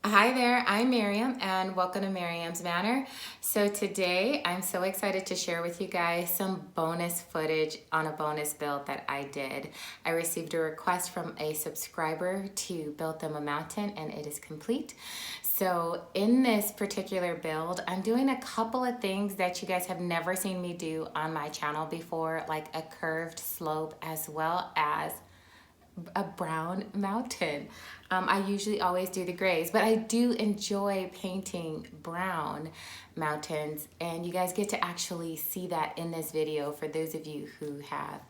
Hi there, I'm Miriam and welcome to Miriam's Manor. So today I'm so excited to share with you guys some bonus footage on a bonus build that I did. I received a request from a subscriber to build them a mountain and it is complete. So in this particular build, I'm doing a couple of things that you guys have never seen me do on my channel before, like a curved slope as well as a brown mountain. I usually always do the grays, but I do enjoy painting brown mountains, and you guys get to actually see that in this video for those of you who have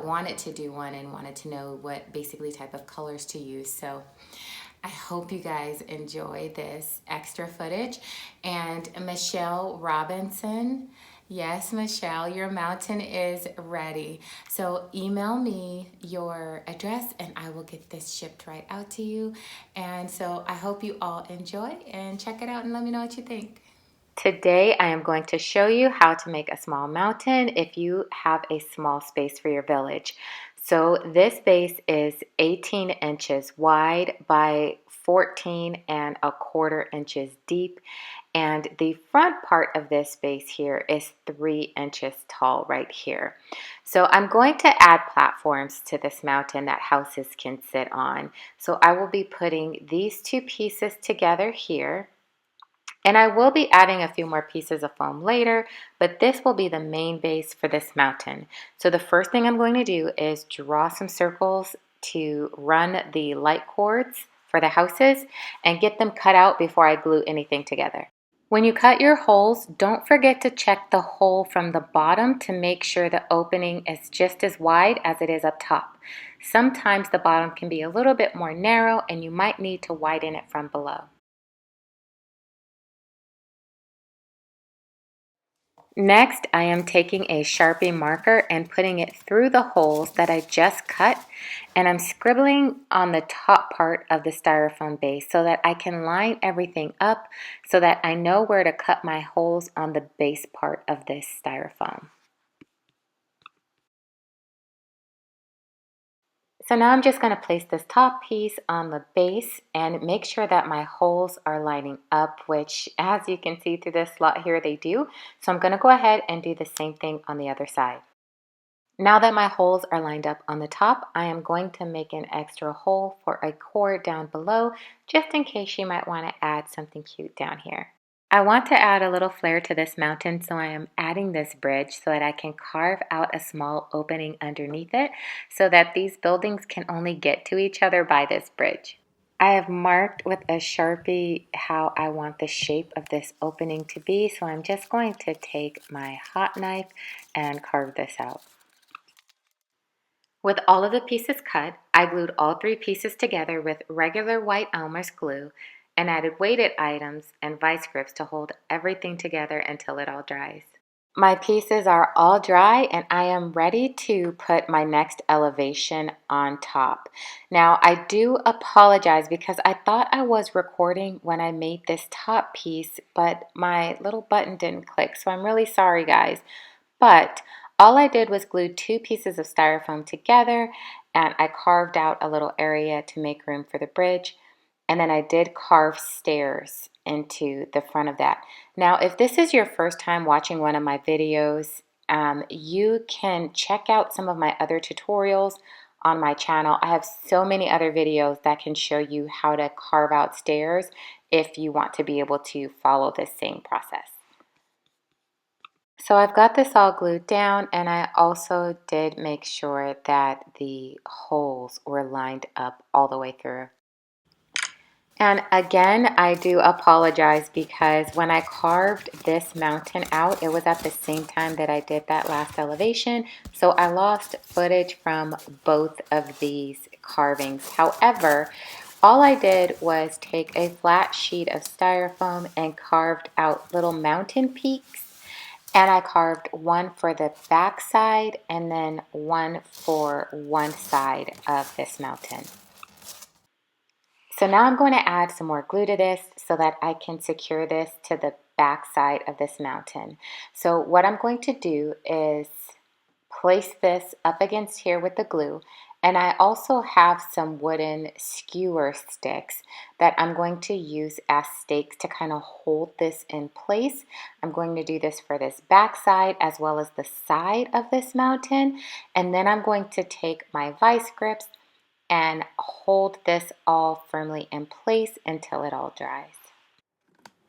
wanted to do one and wanted to know what basically type of colors to use. So I hope you guys enjoy this extra footage. And Michelle Robinson, yes, Michelle, your mountain is ready. So email me your address and I will get this shipped right out to you. And so I hope you all enjoy and check it out and let me know what you think. Today I am going to show you how to make a small mountain if you have a small space for your village. So this base is 18 inches wide by 14¼ inches deep, and the front part of this base here is 3 inches tall right here. So I'm going to add platforms to this mountain that houses can sit on. So I will be putting these two pieces together here. And I will be adding a few more pieces of foam later, but this will be the main base for this mountain. So the first thing I'm going to do is draw some circles to run the light cords for the houses and get them cut out before I glue anything together. When you cut your holes, don't forget to check the hole from the bottom to make sure the opening is just as wide as it is up top. Sometimes the bottom can be a little bit more narrow and you might need to widen it from below. Next, I am taking a Sharpie marker and putting it through the holes that I just cut, and I'm scribbling on the top part of the styrofoam base so that I can line everything up so that I know where to cut my holes on the base part of this styrofoam. So now I'm just going to place this top piece on the base and make sure that my holes are lining up, which as you can see through this slot here, they do. So I'm going to go ahead and do the same thing on the other side. Now that my holes are lined up on the top, I am going to make an extra hole for a cord down below, just in case you might want to add something cute down here. I want to add a little flair to this mountain, so I am adding this bridge so that I can carve out a small opening underneath it so that these buildings can only get to each other by this bridge. I have marked with a Sharpie how I want the shape of this opening to be, so I'm just going to take my hot knife and carve this out. With all of the pieces cut, I glued all three pieces together with regular white Elmer's glue and added weighted items and vice grips to hold everything together until it all dries. My pieces are all dry and I am ready to put my next elevation on top. Now I do apologize because I thought I was recording when I made this top piece, but my little button didn't click, so I'm really sorry guys. But all I did was glue two pieces of styrofoam together and I carved out a little area to make room for the bridge. And then I did carve stairs into the front of that. Now, if this is your first time watching one of my videos, you can check out some of my other tutorials on my channel. I have so many other videos that can show you how to carve out stairs if you want to be able to follow this same process. So I've got this all glued down, and I also did make sure that the holes were lined up all the way through. And again, I do apologize because when I carved this mountain out, it was at the same time that I did that last elevation. So I lost footage from both of these carvings. However, all I did was take a flat sheet of styrofoam and carved out little mountain peaks. And I carved one for the back side and then one for one side of this mountain. So now I'm going to add some more glue to this so that I can secure this to the back side of this mountain. So what I'm going to do is place this up against here with the glue, And I also have some wooden skewer sticks that I'm going to use as stakes to kind of hold this in place. I'm going to do this for this back side as well as the side of this mountain. And then I'm going to take my vice grips and hold this all firmly in place until it all dries.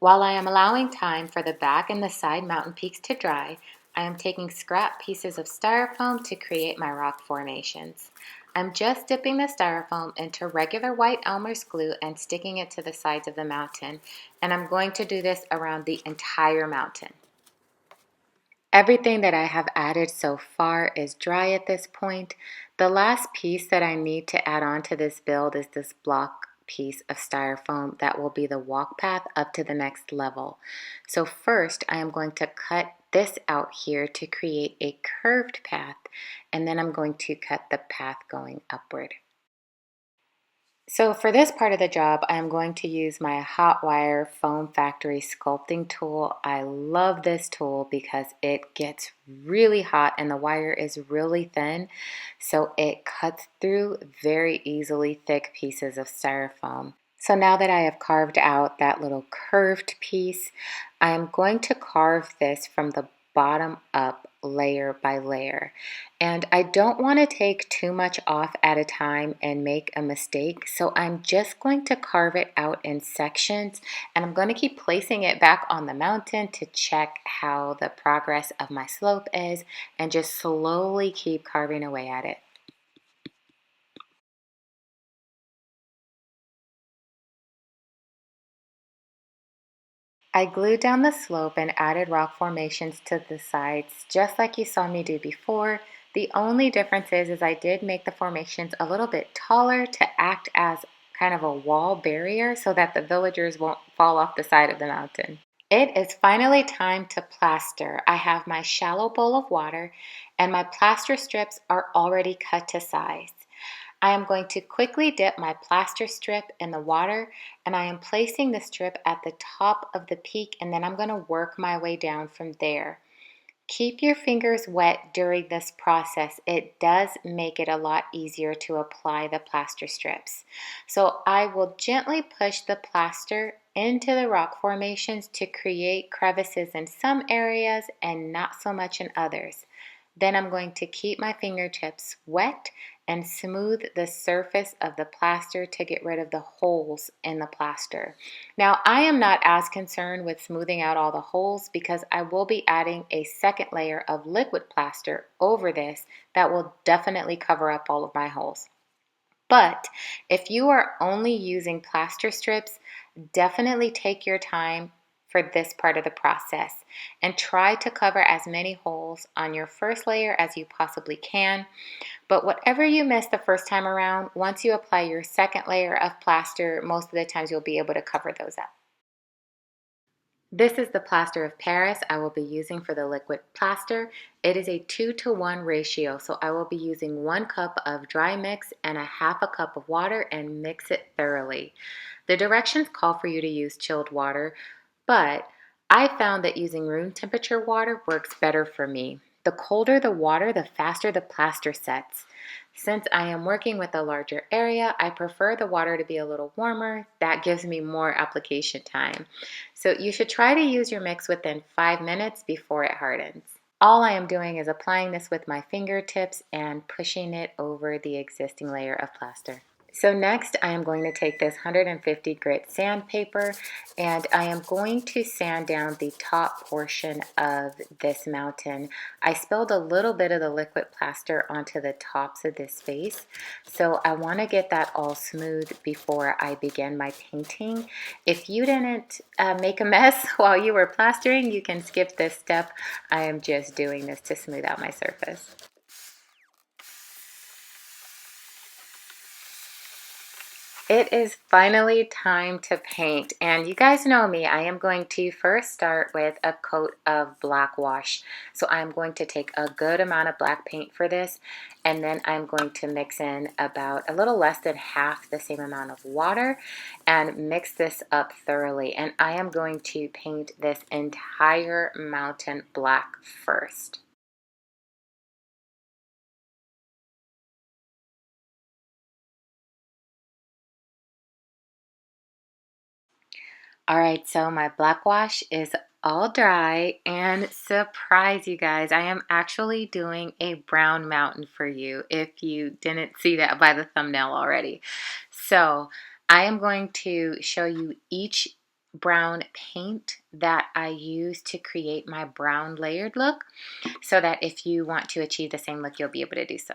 While I am allowing time for the back and the side mountain peaks to dry, I am taking scrap pieces of styrofoam to create my rock formations. I'm just dipping the styrofoam into regular white Elmer's glue and sticking it to the sides of the mountain, and I'm going to do this around the entire mountain. Everything that I have added so far is dry at this point. The last piece that I need to add on to this build is this block piece of styrofoam that will be the walk path up to the next level. So first I am going to cut this out here to create a curved path, and then I'm going to cut the path going upward. So for this part of the job, I'm going to use my hot wire foam factory sculpting tool. I love this tool because it gets really hot and the wire is really thin, so it cuts through very easily thick pieces of styrofoam. So now that I have carved out that little curved piece, I am going to carve this from the bottom up layer by layer. And I don't want to take too much off at a time and make a mistake, so I'm just going to carve it out in sections, and I'm going to keep placing it back on the mountain to check how the progress of my slope is and just slowly keep carving away at it. I glued down the slope and added rock formations to the sides, just like you saw me do before. The only difference is I did make the formations a little bit taller to act as kind of a wall barrier so that the villagers won't fall off the side of the mountain. It is finally time to plaster. I have my shallow bowl of water and my plaster strips are already cut to size. I am going to quickly dip my plaster strip in the water, and I am placing the strip at the top of the peak, and then I'm going to work my way down from there. Keep your fingers wet during this process. It does make it a lot easier to apply the plaster strips. So I will gently push the plaster into the rock formations to create crevices in some areas and not so much in others. Then I'm going to keep my fingertips wet and smooth the surface of the plaster to get rid of the holes in the plaster. Now, I am not as concerned with smoothing out all the holes because I will be adding a second layer of liquid plaster over this that will definitely cover up all of my holes. But if you are only using plaster strips, definitely take your time for this part of the process and try to cover as many holes on your first layer as you possibly can. But whatever you missed the first time around, once you apply your second layer of plaster, most of the times you'll be able to cover those up. This is the plaster of Paris I will be using for the liquid plaster. It is a 2-to-1 ratio, so I will be using 1 cup of dry mix and a half a cup of water and mix it thoroughly. The directions call for you to use chilled water, but I found that using room temperature water works better for me. The colder the water, the faster the plaster sets. Since I am working with a larger area, I prefer the water to be a little warmer. That gives me more application time. So you should try to use your mix within 5 minutes before it hardens. All I am doing is applying this with my fingertips and pushing it over the existing layer of plaster. So next I am going to take this 150 grit sandpaper and I am going to sand down the top portion of this mountain. I spilled a little bit of the liquid plaster onto the tops of this face, so I want to get that all smooth before I begin my painting. If you didn't make a mess while you were plastering, you can skip this step. I am just doing this to smooth out my surface. It is finally time to paint, and you guys know me, I am going to first start with a coat of black wash. So I'm going to take a good amount of black paint for this, and then I'm going to mix in about a little less than half the same amount of water and mix this up thoroughly. And I am going to paint this entire mountain black first. All right, so my black wash is all dry, and surprise you guys, I am actually doing a brown mountain for you if you didn't see that by the thumbnail already. So I am going to show you each brown paint that I use to create my brown layered look, so that if you want to achieve the same look, you'll be able to do so.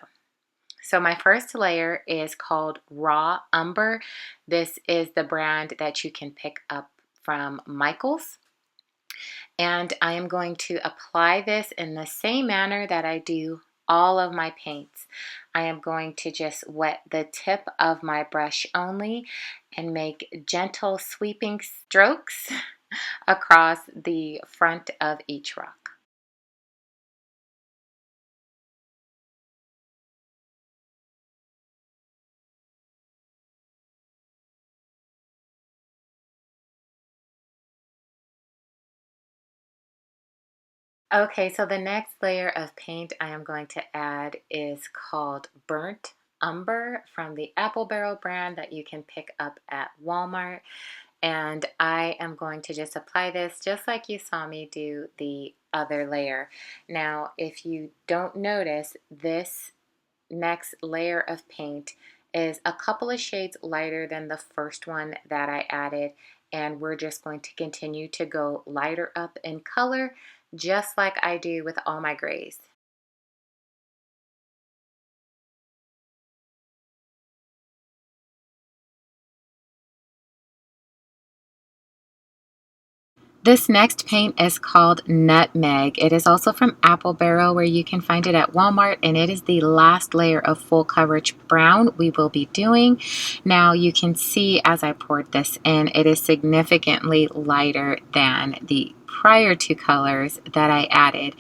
So my first layer is called Raw Umber. This is the brand that you can pick up from Michaels. And I am going to apply this in the same manner that I do all of my paints. I am going to just wet the tip of my brush only and make gentle sweeping strokes across the front of each rock. Okay, so the next layer of paint I am going to add is called Burnt Umber from the Apple Barrel brand that you can pick up at Walmart. And I am going to just apply this just like you saw me do the other layer. Now, if you don't notice, this next layer of paint is a couple of shades lighter than the first one that I added, and we're just going to continue to go lighter up in color just like I do with all my grays. This next paint is called Nutmeg. It is also from Apple Barrel, where you can find it at Walmart, and it is the last layer of full coverage brown we will be doing. Now you can see as I poured this in, it is significantly lighter than the prior two colors that I added.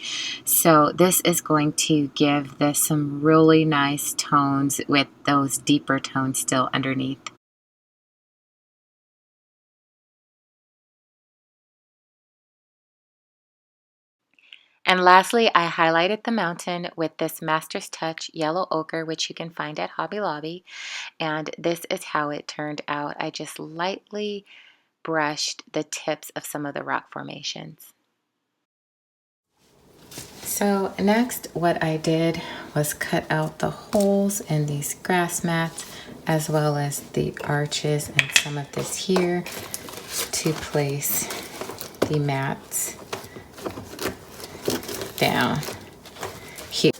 So this is going to give this some really nice tones with those deeper tones still underneath. And lastly, I highlighted the mountain with this Master's Touch Yellow Ochre, which you can find at Hobby Lobby. And this is how it turned out. I just lightly brushed the tips of some of the rock formations. So next, what I did was cut out the holes in these grass mats, as well as the arches and some of this here to place the mats down here.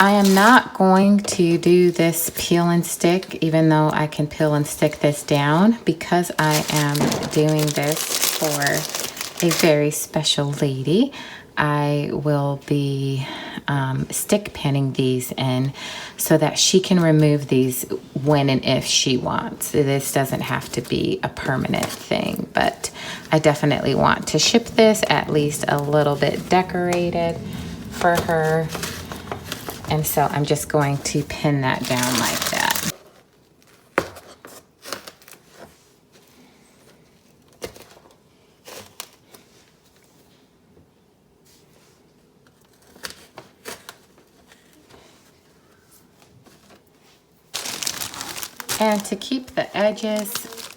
I am not going to do this peel and stick, even though I can peel and stick this down, because I am doing this for a very special lady. I will be stick pinning these in so that she can remove these when and if she wants. This doesn't have to be a permanent thing, but I definitely want to ship this at least a little bit decorated for her. And so I'm just going to pin that down like that. And to keep the edges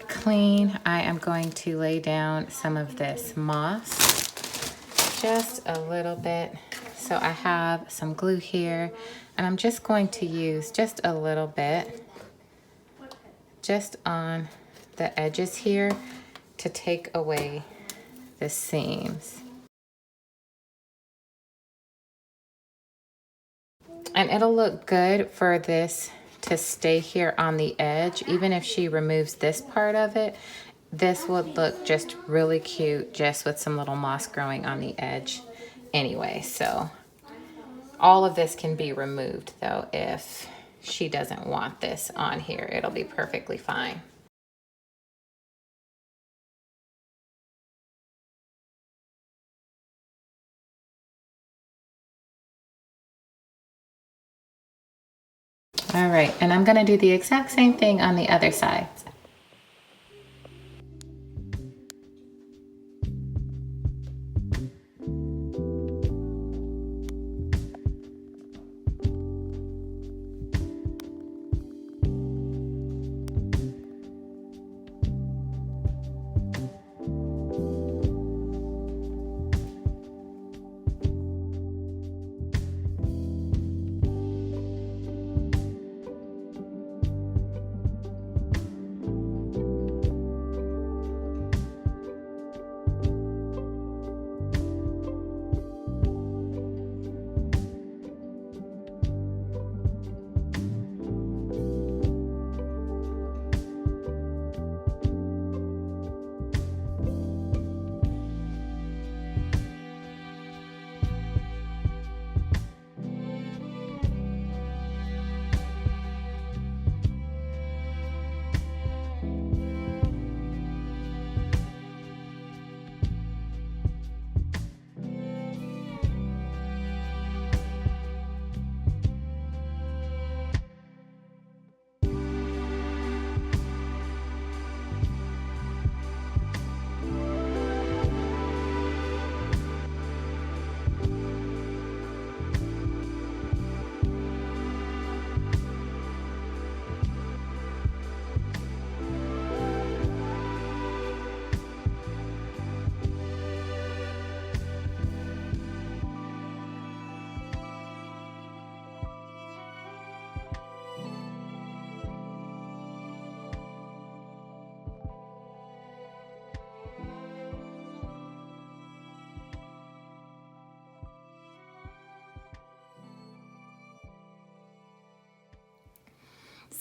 clean, I am going to lay down some of this moss, just a little bit. So I have some glue here, and I'm just going to use just a little bit just on the edges here to take away the seams. And it'll look good for this to stay here on the edge. Even if she removes this part of it, this would look just really cute just with some little moss growing on the edge anyway. So all of this can be removed though if she doesn't want this on here. It'll be perfectly fine. All right, and I'm gonna do the exact same thing on the other side.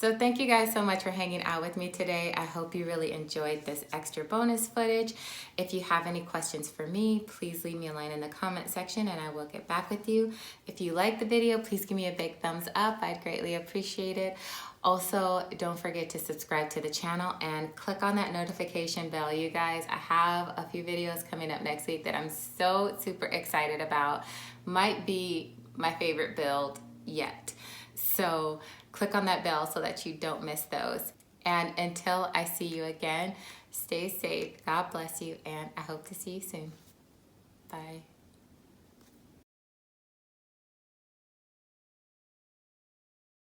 So thank you guys so much for hanging out with me today. I hope you really enjoyed this extra bonus footage. If you have any questions for me, please leave me a line in the comment section and I will get back with you. If you liked the video, please give me a big thumbs up. I'd greatly appreciate it. Also, don't forget to subscribe to the channel and click on that notification bell. You guys, I have a few videos coming up next week that I'm so super excited about. Might be my favorite build yet. So click on that bell so that you don't miss those. And until I see you again, stay safe. God bless you, and I hope to see you soon. Bye.